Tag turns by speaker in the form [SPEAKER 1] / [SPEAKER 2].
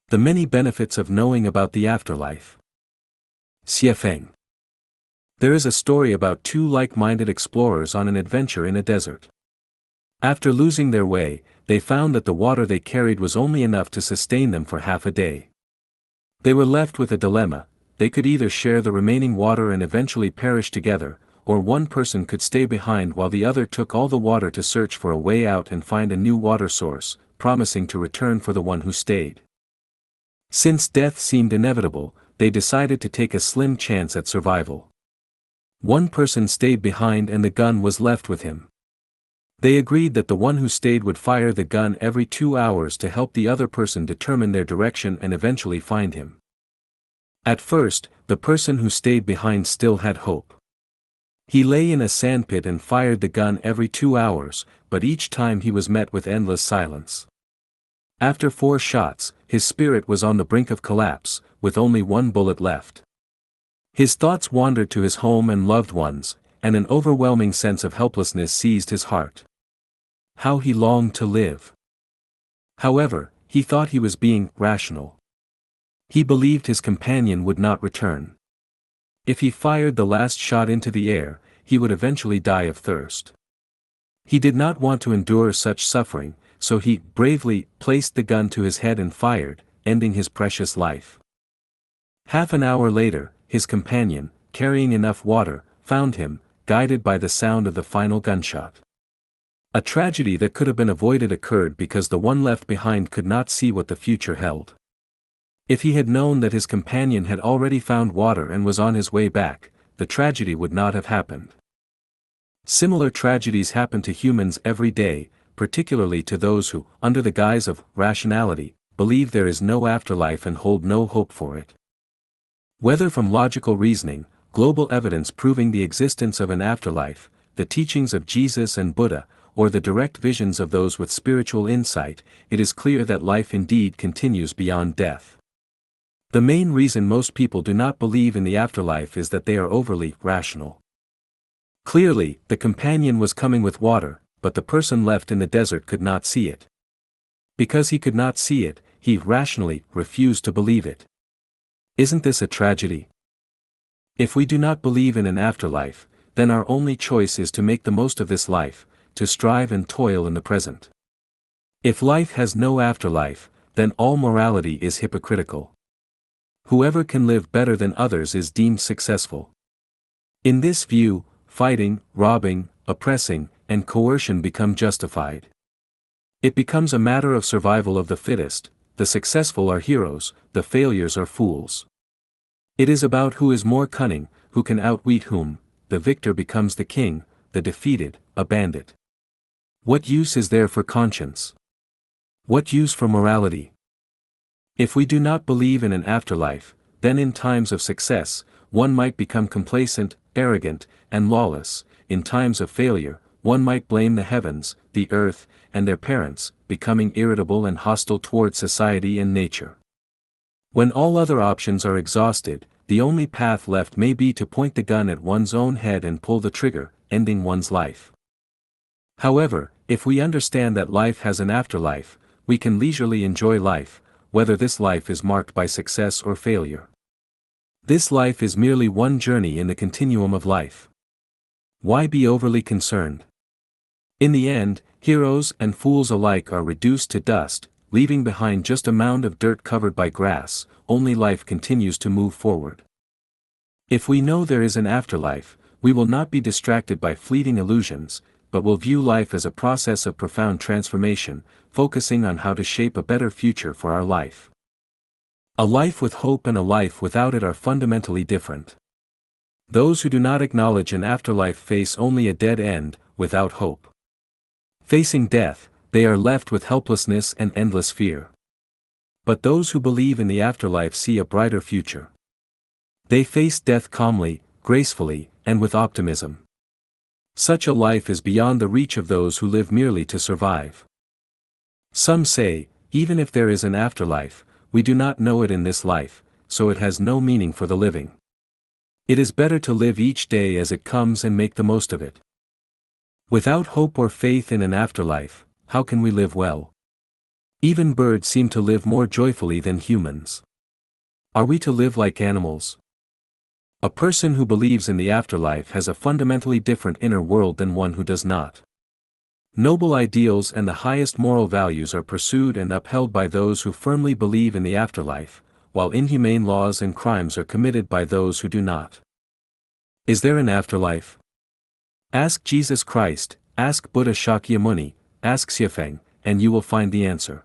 [SPEAKER 1] The many benefits of knowing about the afterlife. Xiefeng. There is a story about two like-minded explorers on an adventure in a desert. After losing their way, they found that the water they carried was only enough to sustain them for half a day. They were left with a dilemma: they could either share the remaining water and eventually perish together, or one person could stay behind while the other took all the water to search for a way out and find a new water source, promising to return for the one who stayed. Since death seemed inevitable, they decided to take a slim chance at survival. One person stayed behind and the gun was left with him. They agreed that the one who stayed would fire the gun every 2 hours to help the other person determine their direction and eventually find him. At first, the person who stayed behind still had hope. He lay in a sandpit and fired the gun every 2 hours, but each time he was met with endless silence. After 4 shots, his spirit was on the brink of collapse, with only 1 bullet left. His thoughts wandered to his home and loved ones, and an overwhelming sense of helplessness seized his heart. How he longed to live. However, he thought he was being rational. He believed his companion would not return. If he fired the last shot into the air, he would eventually die of thirst. He did not want to endure such suffering, so he bravely placed the gun to his head and fired, ending his precious life. Half an hour later, his companion, carrying enough water, found him, guided by the sound of the final gunshot. A tragedy that could have been avoided occurred because the one left behind could not see what the future held. If he had known that his companion had already found water and was on his way back, the tragedy would not have happened. Similar tragedies happen to humans every day, particularly to those who, under the guise of rationality, believe there is no afterlife and hold no hope for it. Whether from logical reasoning, global evidence proving the existence of an afterlife, the teachings of Jesus and Buddha, or the direct visions of those with spiritual insight, it is clear that life indeed continues beyond death. The main reason most people do not believe in the afterlife is that they are overly rational. Clearly, the companion was coming with water, but the person left in the desert could not see it. Because he could not see it, he rationally refused to believe it. Isn't this a tragedy? If we do not believe in an afterlife, then our only choice is to make the most of this life, to strive and toil in the present. If life has no afterlife, then all morality is hypocritical. Whoever can live better than others is deemed successful. In this view, fighting, robbing, oppressing, and coercion become justified. It becomes a matter of survival of the fittest. The successful are heroes, the failures are fools. It is about who is more cunning, who can outwit whom. The victor becomes the king, the defeated, a bandit. What use is there for conscience? What use for morality? If we do not believe in an afterlife, then in times of success, one might become complacent, arrogant, and lawless. In times of failure, one might blame the heavens, the earth, and their parents, becoming irritable and hostile towards society and nature. When all other options are exhausted, the only path left may be to point the gun at one's own head and pull the trigger, ending one's life. However, if we understand that life has an afterlife, we can leisurely enjoy life, whether this life is marked by success or failure. This life is merely one journey in the continuum of life. Why be overly concerned? In the end, heroes and fools alike are reduced to dust, leaving behind just a mound of dirt covered by grass. Only life continues to move forward. If we know there is an afterlife, we will not be distracted by fleeting illusions, but will view life as a process of profound transformation, focusing on how to shape a better future for our life. A life with hope and a life without it are fundamentally different. Those who do not acknowledge an afterlife face only a dead end, without hope. Facing death, they are left with helplessness and endless fear. But those who believe in the afterlife see a brighter future. They face death calmly, gracefully, and with optimism. Such a life is beyond the reach of those who live merely to survive. Some say, even if there is an afterlife, we do not know it in this life, so it has no meaning for the living. It is better to live each day as it comes and make the most of it. Without hope or faith in an afterlife, how can we live well? Even birds seem to live more joyfully than humans. Are we to live like animals? A person who believes in the afterlife has a fundamentally different inner world than one who does not. Noble ideals and the highest moral values are pursued and upheld by those who firmly believe in the afterlife, while inhumane laws and crimes are committed by those who do not. Is there an afterlife? Ask Jesus Christ, ask Buddha Shakyamuni, ask Xiafeng, and you will find the answer.